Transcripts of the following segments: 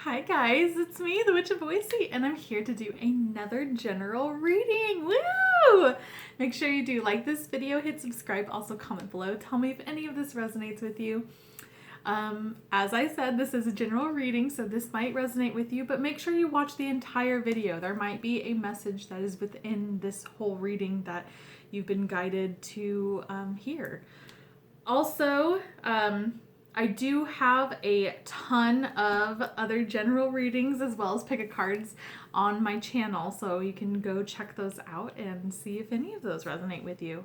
Hi guys, it's me, the Witch of Boise, and I'm here to do another general reading. Woo! Make sure you do like this video, hit subscribe, also comment below. Tell me if any of this resonates with you. As I said, this is a general reading, so this might resonate with you, but make sure you watch the entire video. There might be a message that is within this whole reading that you've been guided to hear. Also, I do have a ton of other general readings as well as pick a cards on my channel, so you can go check those out and see if any of those resonate with you.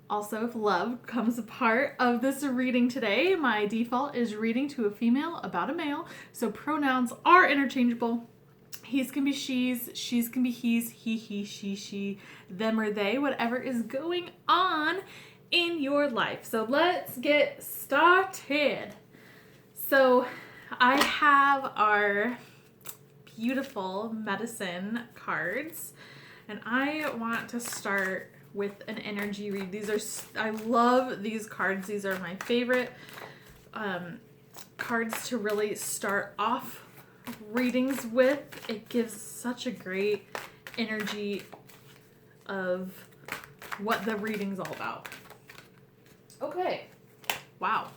Also, if love comes a part of this reading today, my default is reading to a female about a male, so pronouns are interchangeable. He's can be she's can be he's, he, she, them or they, whatever is going on in your life. So let's get started. So I have our beautiful medicine cards, and I want to start with an energy read. I love these cards. These are my favorite cards to really start off readings with. It gives such a great energy of what the reading's all about. Okay, wow.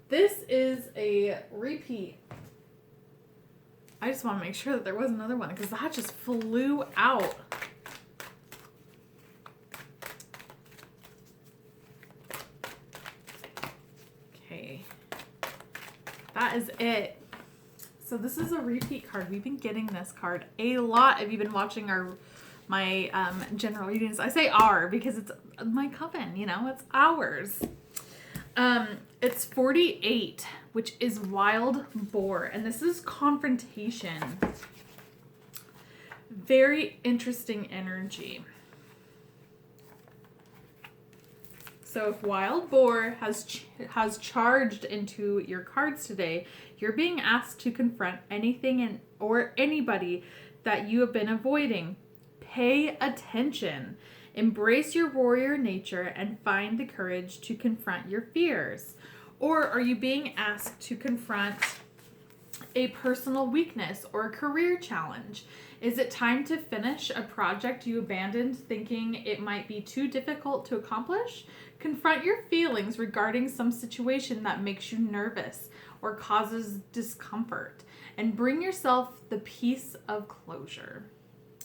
This is a repeat. I just want to make sure that there was another one because that just flew out. Okay, that is it. So this is a repeat card. We've been getting this card a lot. If you've been watching my general readings, I say our because it's my coven, it's ours. It's 48, which is wild boar, and this is confrontation. Very interesting energy. So if wild boar has charged into your cards today, you're being asked to confront anything or anybody that you have been avoiding. Pay attention. Embrace your warrior nature and find the courage to confront your fears. Or are you being asked to confront a personal weakness or a career challenge? Is it time to finish a project you abandoned thinking it might be too difficult to accomplish? Confront your feelings regarding some situation that makes you nervous or causes discomfort, and bring yourself the peace of closure.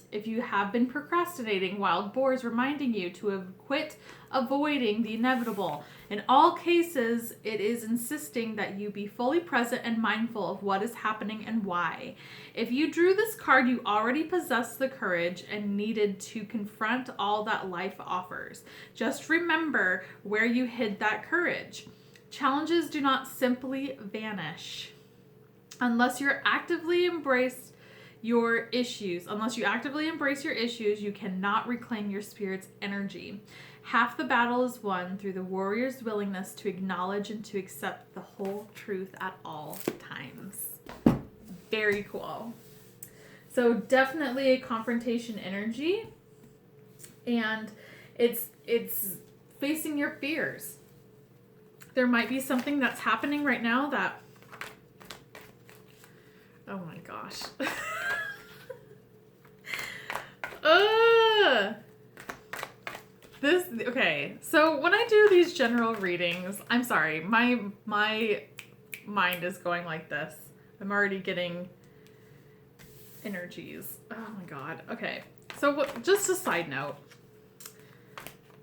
If you have been procrastinating, wild boar is reminding you to quit avoiding the inevitable. In all cases, it is insisting that you be fully present and mindful of what is happening and why. If you drew this card, you already possess the courage and needed to confront all that life offers. Just remember where you hid that courage. Challenges do not simply vanish unless you actively embrace your issues. You cannot reclaim your spirit's energy. Half the battle is won through the warrior's willingness to acknowledge and to accept the whole truth at all times. Very cool. So definitely a confrontation energy, and it's facing your fears. There might be something that's happening right now that, oh my gosh. Okay, so when I do these general readings, I'm sorry, my mind is going like this. I'm already getting energies. Oh my god. Okay, so just a side note.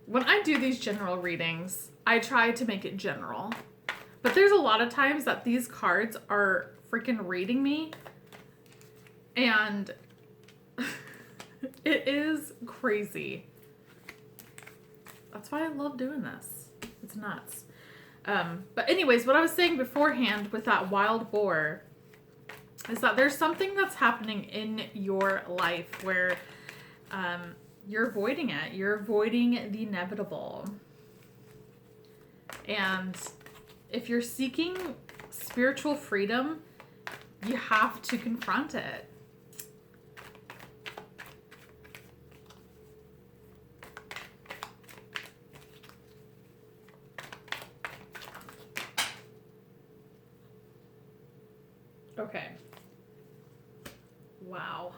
When I do these general readings, I try to make it general. But there's a lot of times that these cards are freaking reading me, and it is crazy. That's why I love doing this. It's nuts. But anyways, what I was saying beforehand with that wild boar is that there's something that's happening in your life where you're avoiding it. You're avoiding the inevitable. And if you're seeking spiritual freedom, you have to confront it. Okay. Wow.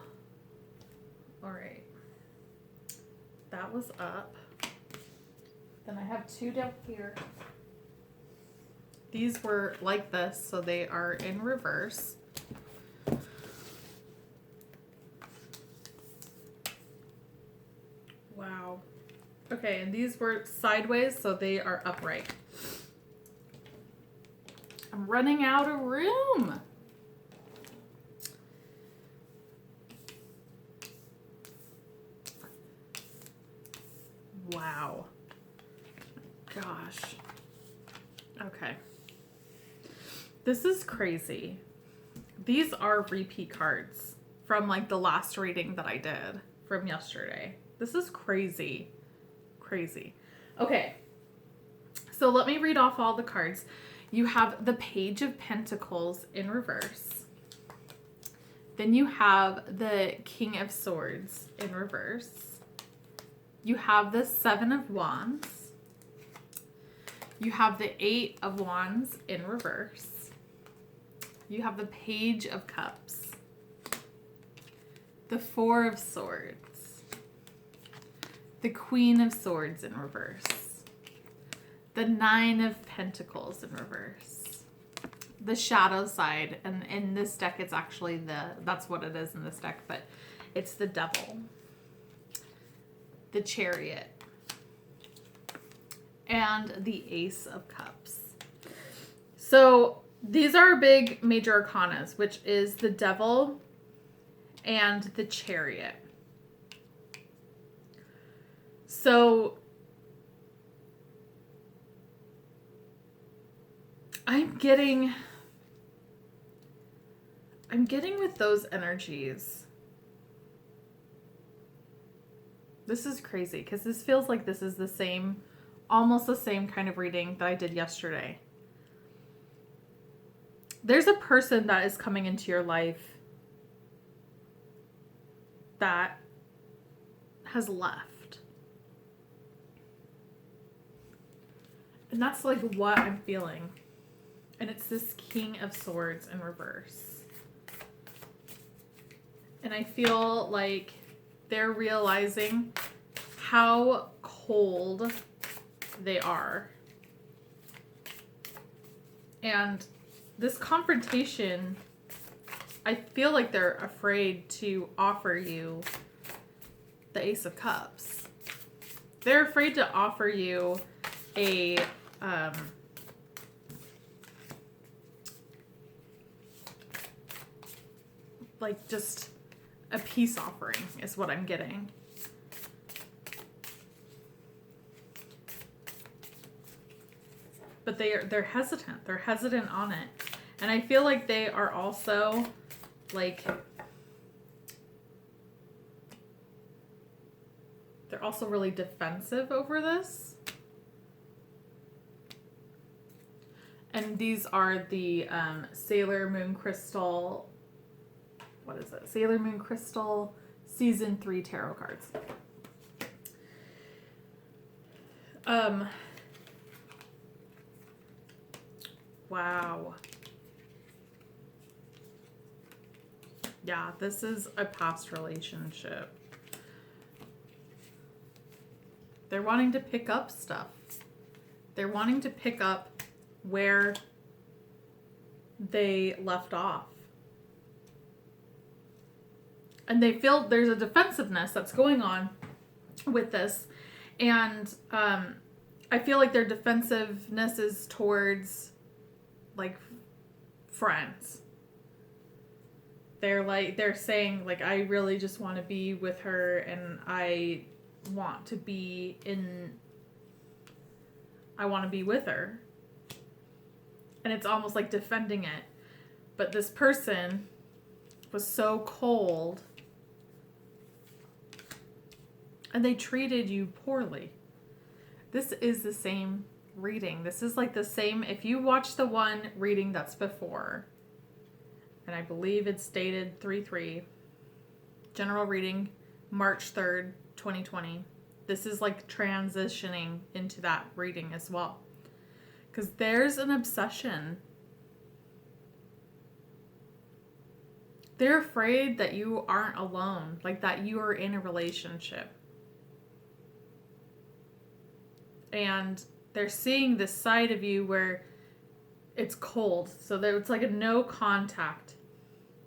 All right. That was up. Then I have 2 down here. These were like this, so they are in reverse. Wow. Okay, and these were sideways, so they are upright. I'm running out of room. Wow. Gosh. Okay. This is crazy. These are repeat cards from like the last reading that I did from yesterday. This is crazy. Crazy. Okay. So let me read off all the cards. You have the Page of Pentacles in reverse. Then you have the King of Swords in reverse. You have the 7 of Wands. You have the 8 of Wands in reverse. You have the Page of Cups. The 4 of Swords. The Queen of Swords in reverse. The 9 of Pentacles in reverse. The Shadow side, and in this deck it's actually that's what it is in this deck, but it's the Devil. The Chariot. And the Ace of Cups. So these are big major arcanas, which is the Devil and the Chariot. So I'm getting with those energies. This is crazy because this feels like this is the same, almost the same kind of reading that I did yesterday. There's a person that is coming into your life that has left. And that's like what I'm feeling. And it's this King of Swords in reverse. And I feel like they're realizing how cold they are. And this confrontation, I feel like they're afraid to offer you the Ace of Cups. They're afraid to offer you a like just a peace offering is what I'm getting. But they're hesitant. They're hesitant on it. And I feel like they are also like they're also really defensive over this. And these are the Sailor Moon Crystal, what is it? Sailor Moon Crystal Season 3 tarot cards. Wow. Yeah, this is a past relationship. They're wanting to pick up stuff. They're wanting to pick up where they left off. And they feel there's a defensiveness that's going on with this. And I feel like their defensiveness is towards like friends. They're saying like, I really just want to be with her and I want to be with her. And it's almost like defending it. But this person was so cold and they treated you poorly. This is the same reading. This is like the same, if you watch the one reading that's before, and I believe it's dated 3/3, general reading, March 3rd, 2020. This is like transitioning into that reading as well. Because there's an obsession. They're afraid that you aren't alone, like that you are in a relationship. And they're seeing this side of you where it's cold. So it's like a no contact.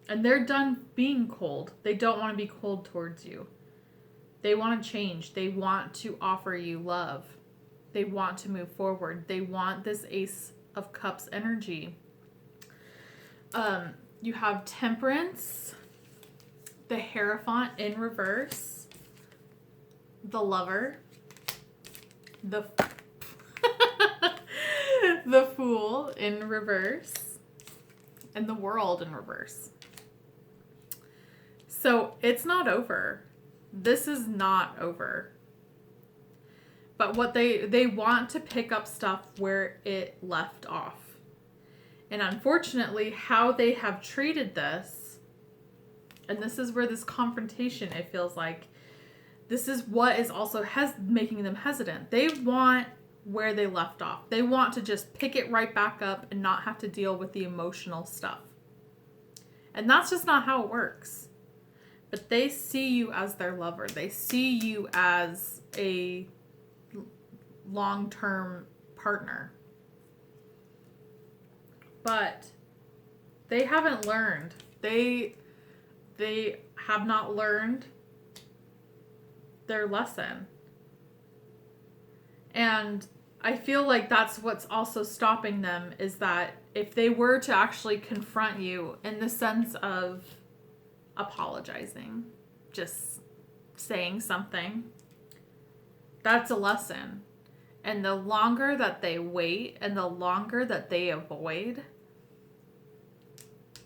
And they're done being cold. They don't want to be cold towards you. They want to change. They want to offer you love. They want to move forward. They want this Ace of Cups energy. You have Temperance, the Hierophant in reverse, the Lover, the the Fool in reverse, and the World in reverse. So it's not over. This is not over. But what they want to pick up stuff where it left off. And unfortunately, how they have treated this, and this is where this confrontation, it feels like, this is what is also making them hesitant. They want where they left off. They want to just pick it right back up and not have to deal with the emotional stuff. And that's just not how it works. But they see you as their lover. They see you as a long-term partner. But they haven't learned. They have not learned their lesson. And I feel like that's what's also stopping them, is that if they were to actually confront you in the sense of apologizing, just saying something, that's a lesson. And the longer that they wait and the longer that they avoid,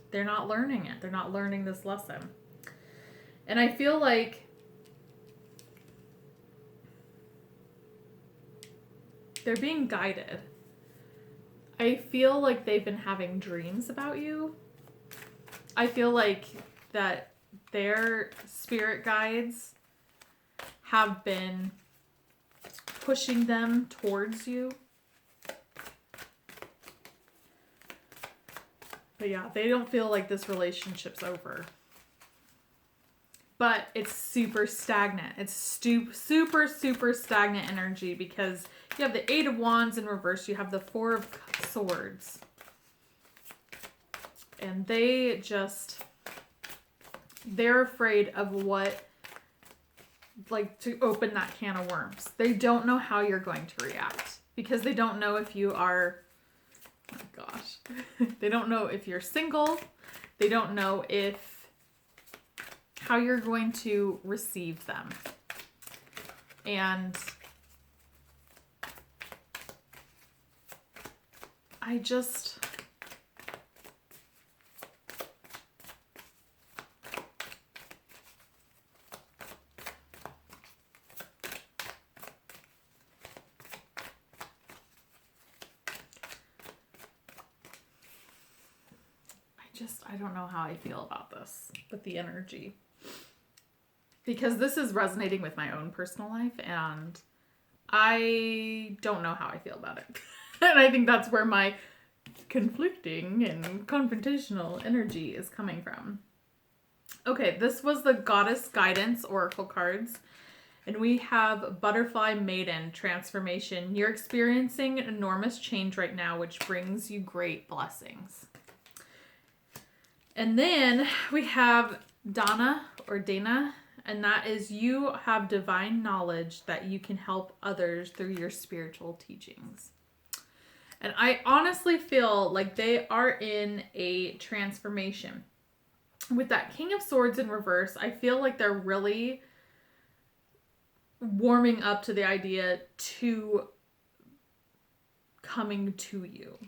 they're not learning it. They're not learning this lesson. And I feel like they're being guided. I feel like they've been having dreams about you. I feel like that their spirit guides have been pushing them towards you. But yeah, they don't feel like this relationship's over. But it's super stagnant. It's super stagnant energy, because you have the Eight of Wands in reverse. You have the Four of Swords. And they're afraid of what, like, to open that can of worms. They don't know how you're going to react, because they don't know if you are, oh my gosh, they don't know if you're single. They don't know how you're going to receive them. And I just, I don't know how I feel about this with the energy. Because this is resonating with my own personal life, and I don't know how I feel about it. And I think that's where my conflicting and confrontational energy is coming from. Okay, this was the Goddess Guidance Oracle cards. And we have Butterfly Maiden Transformation. You're experiencing enormous change right now, which brings you great blessings. And then we have Dana, and that is, you have divine knowledge that you can help others through your spiritual teachings. And I honestly feel like they are in a transformation. With that King of Swords in reverse, I feel like they're really warming up to the idea to coming to you.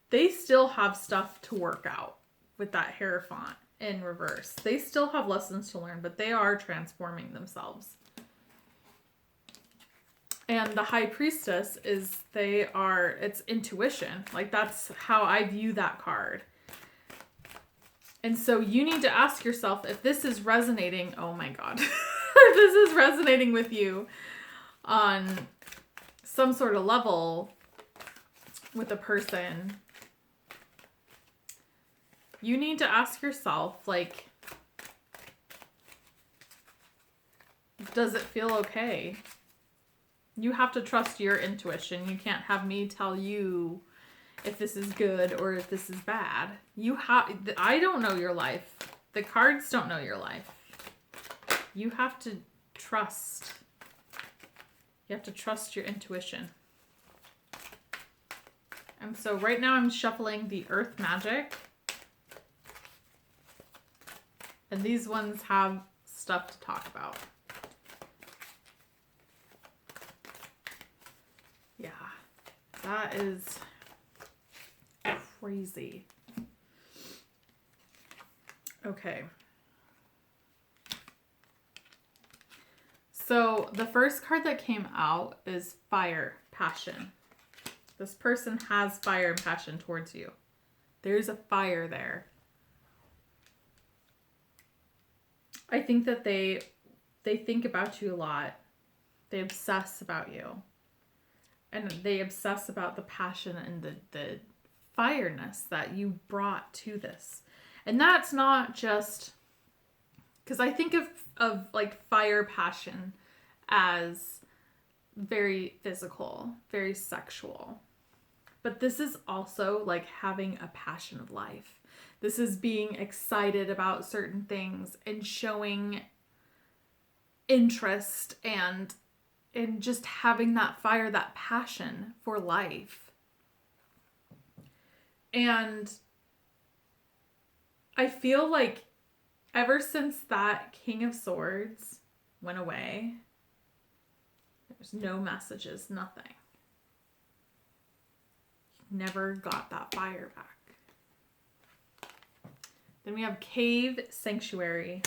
They still have stuff to work out with that Hierophant in reverse. They still have lessons to learn, but they are transforming themselves. And the High Priestess it's intuition. Like, that's how I view that card. And so you need to ask yourself if this is resonating, oh my God, if this is resonating with you on some sort of level with a person. you need to ask yourself, like, does it feel okay? You have to trust your intuition. You can't have me tell you if this is good or if this is bad. I don't know your life. The cards don't know your life. You have to trust. You have to trust your intuition. And so right now I'm shuffling the Earth Magic. And these ones have stuff to talk about. Yeah, that is crazy. Okay. So the first card that came out is Fire, Passion. This person has fire and passion towards you. There's a fire there. I think that they think about you a lot. They obsess about you. And they obsess about the passion and the fireness that you brought to this. And that's not just... Because I think of like fire passion as very physical, very sexual. But this is also like having a passion of life. This is being excited about certain things and showing interest and just having that fire, that passion for life. And I feel like ever since that King of Swords went away, there's no messages, nothing. Never got that fire back. Then we have Cave, Sanctuary.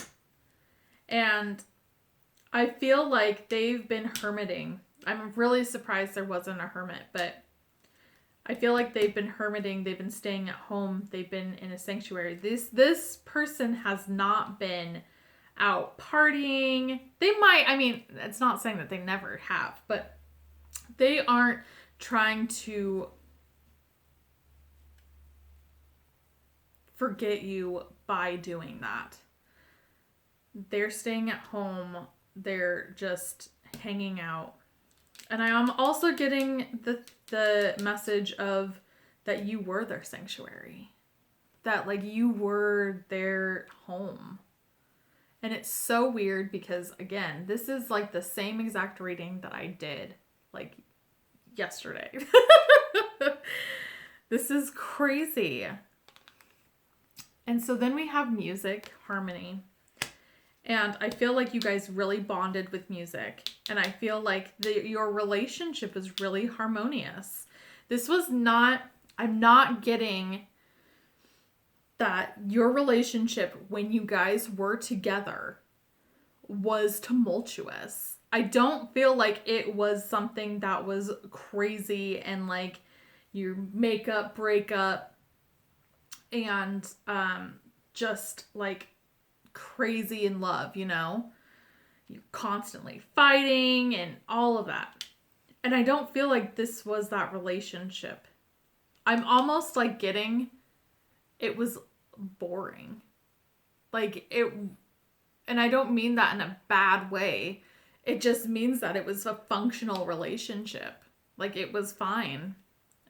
And I feel like they've been hermiting. I'm really surprised there wasn't a hermit, but I feel like they've been hermiting. They've been staying at home. They've been in a sanctuary. This person has not been out partying. They might, I mean, it's not saying that they never have, but they aren't trying to forget you by doing that. They're staying at home. They're just hanging out. And I am also getting the message of that you were their sanctuary. That like you were their home. And it's so weird because again, this is like the same exact reading that I did like yesterday. This is crazy. And so then we have music, harmony. And I feel like you guys really bonded with music. And I feel like your relationship was really harmonious. This was not, I'm not getting that your relationship when you guys were together was tumultuous. I don't feel like it was something that was crazy and like you make up, break up, and just like crazy in love, you know? You're constantly fighting and all of that. And I don't feel like this was that relationship. I'm almost like getting it was boring. Like it, and I don't mean that in a bad way. It just means that it was a functional relationship. Like it was fine.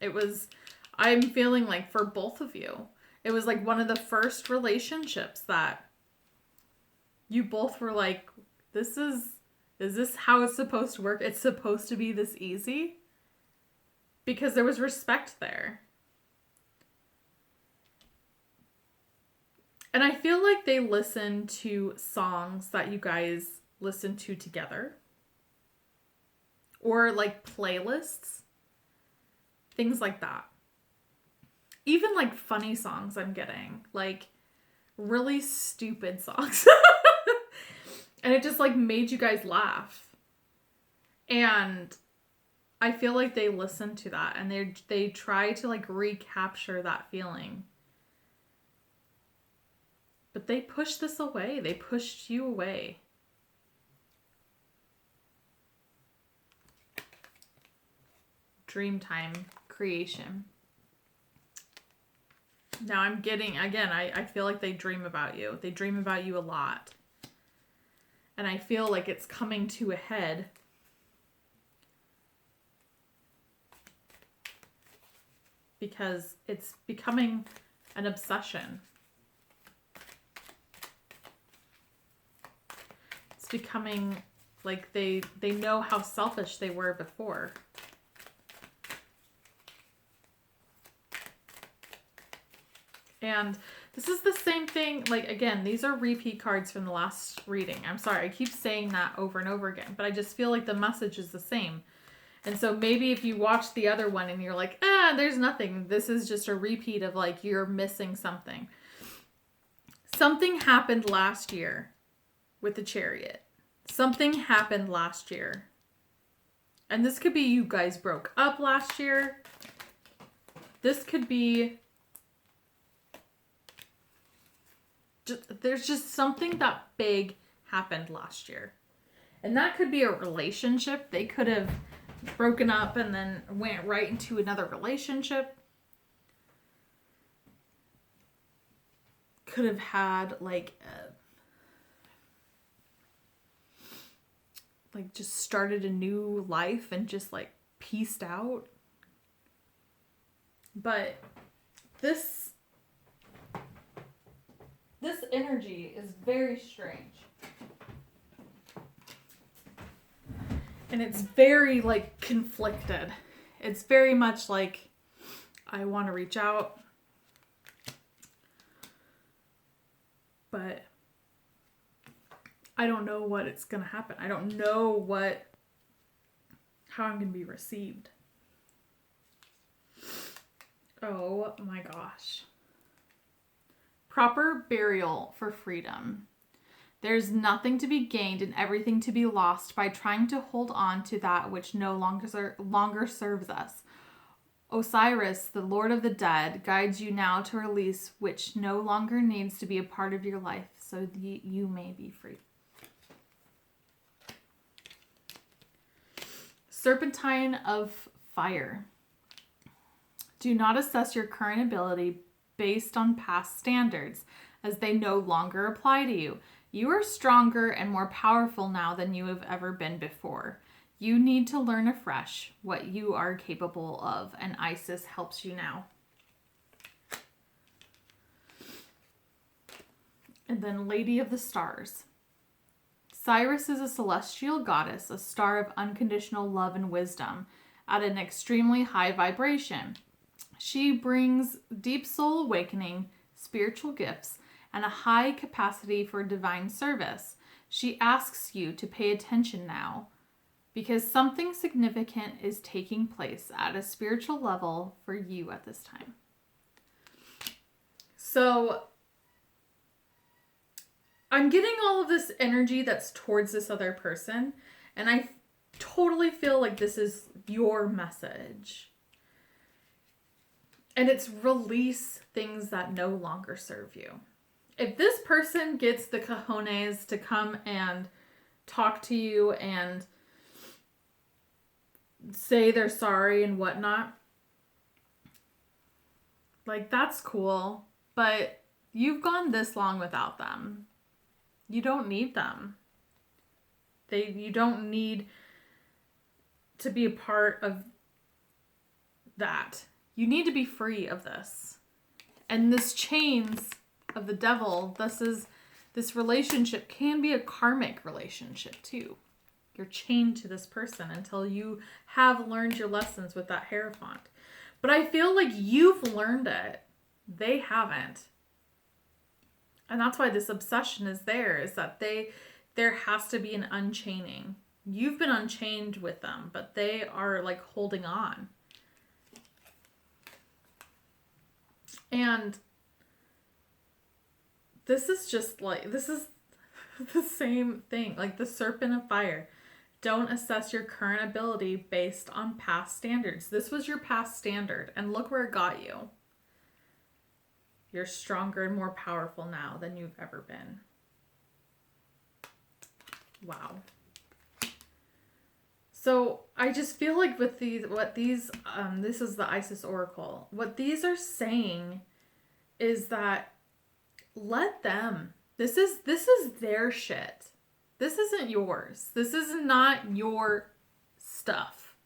It was, I'm feeling like for both of you, it was like one of the first relationships that you both were like, is this how it's supposed to work? It's supposed to be this easy? Because there was respect there. And I feel like they listen to songs that you guys listen to together. Or like playlists. Things like that. Even like funny songs I'm getting. Like really stupid songs. And it just like made you guys laugh. And I feel like they listen to that and they try to like recapture that feeling. But they pushed this away. They pushed you away. Dreamtime creation. Now I'm getting, again, I feel like they dream about you. They dream about you a lot. And I feel like it's coming to a head. Because it's becoming an obsession. It's becoming like they know how selfish they were before. And this is the same thing, like, again, these are repeat cards from the last reading. I'm sorry, I keep saying that over and over again, but I just feel like the message is the same. And so maybe if you watch the other one and you're like, there's nothing. This is just a repeat of, like, you're missing something. Something happened last year with the Chariot. Something happened last year. And this could be you guys broke up last year. This could be... there's just something that big happened last year. And that could be a relationship. They could have broken up and then went right into another relationship. Could have had just started a new life and just like pieced out. But this energy is very strange. And it's very, like, conflicted. It's very much like, I want to reach out, but I don't know what it's going to happen. I don't know how I'm going to be received. Oh my gosh. Proper burial for freedom. There's nothing to be gained and everything to be lost by trying to hold on to that which no longer serves us. Osiris, the Lord of the Dead, guides you now to release which no longer needs to be a part of your life, so that you may be free. Serpentine of Fire. Do not assess your current ability based on past standards, as they no longer apply to you. You are stronger and more powerful now than you have ever been before. You need to learn afresh what you are capable of, and Isis helps you now. And then Lady of the Stars. Cyrus is a celestial goddess, a star of unconditional love and wisdom, at an extremely high vibration. She brings deep soul awakening, spiritual gifts, and a high capacity for divine service. She asks you to pay attention now, because something significant is taking place at a spiritual level for you at this time. So I'm getting all of this energy that's towards this other person, and I totally feel like this is your message. And it's release things that no longer serve you. If this person gets the cojones to come and talk to you and say they're sorry and whatnot, like, that's cool. But you've gone this long without them. You don't need them. You don't need to be a part of that. You need to be free of this. And this chains of the devil, this relationship can be a karmic relationship too. You're chained to this person until you have learned your lessons with that Hierophant. But I feel like you've learned it. They haven't. And that's why this obsession is there, is that there has to be an unchaining. You've been unchained with them, but they are like holding on. And this is just like, this is the same thing, like the Serpent of Fire. Don't assess your current ability based on past standards. This was your past standard, and look where it got you. You're stronger and more powerful now than you've ever been. Wow. So I just feel like with this is the Isis Oracle. What these are saying is that let them. This is their shit. This isn't yours. This is not your stuff.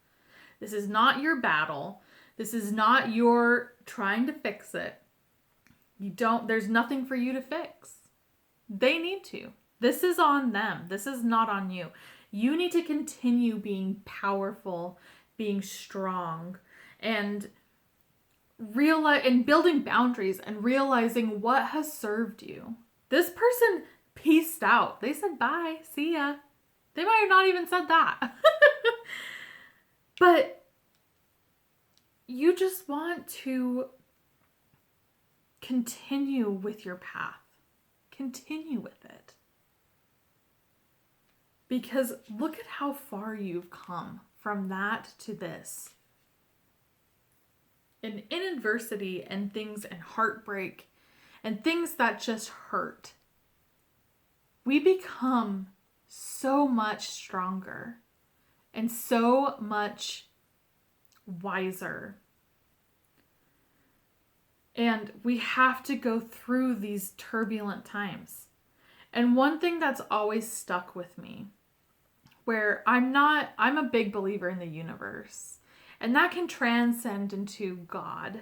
This is not your battle. This is not your trying to fix it. There's nothing for you to fix. They need to. This is on them. This is not on you. You need to continue being powerful, being strong, and building boundaries and realizing what has served you. This person peaced out. They said bye, see ya. They might have not even said that. But you just want to continue with your path. Continue with it. Because look at how far you've come from that to this. And in adversity and things and heartbreak and things that just hurt, we become so much stronger and so much wiser. And we have to go through these turbulent times. And one thing that's always stuck with me, where I'm a big believer in the universe, and that can transcend into God.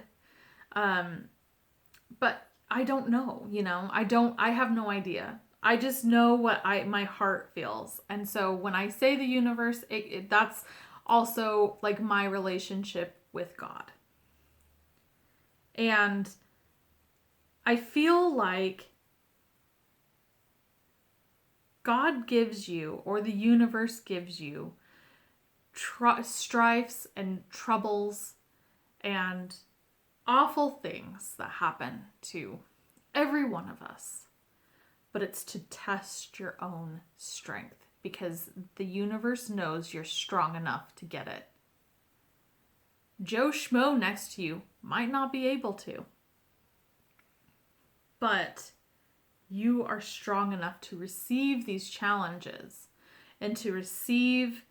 But I don't know, I have no idea. I just know what my heart feels. And so when I say the universe, that's also like my relationship with God. And I feel like God gives you, or the universe gives you, strifes and troubles and awful things that happen to every one of us. But it's to test your own strength, because the universe knows you're strong enough to get it. Joe Schmo next to you might not be able to. But you are strong enough to receive these challenges and to receive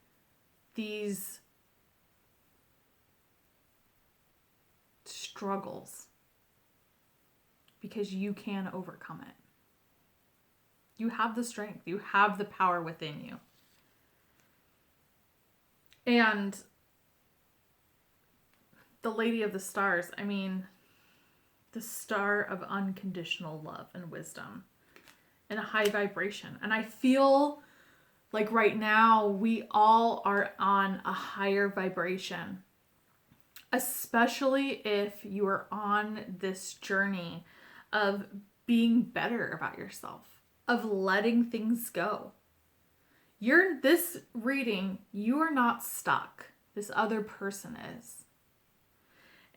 these struggles, because you can overcome it. You have the strength. You have the power within you. And the Lady of the Stars, the star of unconditional love and wisdom and a high vibration. And I feel like right now we all are on a higher vibration, especially if you are on this journey of being better about yourself, of letting things go. This reading, you are not stuck. This other person is.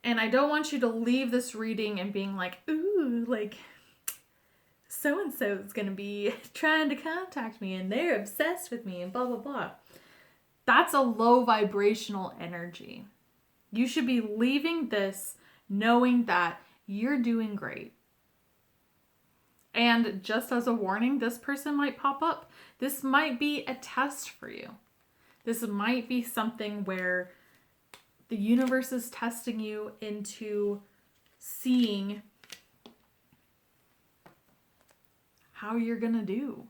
And I don't want you to leave this reading and being like, ooh, like, so-and-so is going to be trying to contact me and they're obsessed with me and blah, blah, blah. That's a low vibrational energy. You should be leaving this knowing that you're doing great. And just as a warning, this person might pop up. This might be a test for you. This might be something where the universe is testing you into seeing how you're going to do.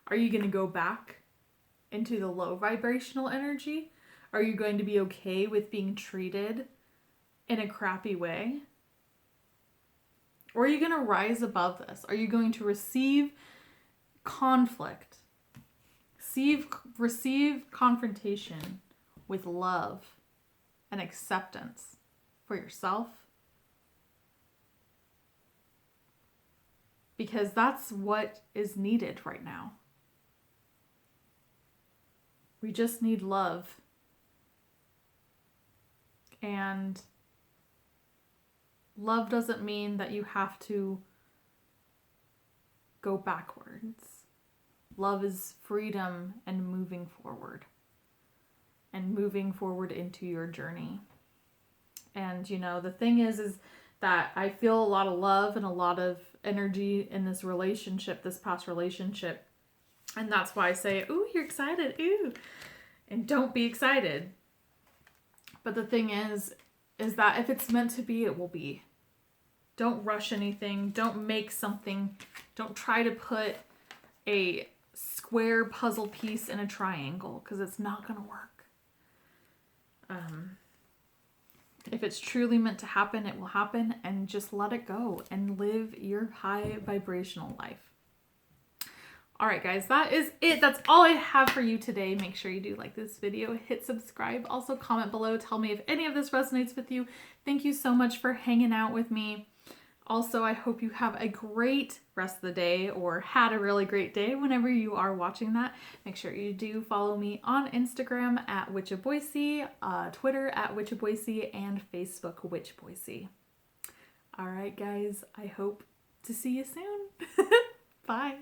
Are you going to go back into the low vibrational energy? Are you going to be okay with being treated in a crappy way? Or are you going to rise above this? Are you going to receive conflict? Receive confrontation with love and acceptance for yourself? Because that's what is needed right now. We just need love. And love doesn't mean that you have to go backwards. Love is freedom and moving forward. And moving forward into your journey. And, the thing is that I feel a lot of love and a lot of energy in this relationship, this past relationship. And that's why I say, ooh, you're excited, ooh. And don't be excited. But the thing is that if it's meant to be, it will be. Don't rush anything. Don't make something. Don't try to put a square puzzle piece in a triangle because it's not going to work. If it's truly meant to happen, it will happen, and just let it go and live your high vibrational life. All right, guys, that is it. That's all I have for you today. Make sure you do like this video, hit subscribe. Also comment below. Tell me if any of this resonates with you. Thank you so much for hanging out with me. Also, I hope you have a great rest of the day, or had a really great day whenever you are watching that. Make sure you do follow me on Instagram at Witch of Boise, Twitter at Witch of Boise, and Facebook Witch Boise. All right, guys, I hope to see you soon. Bye.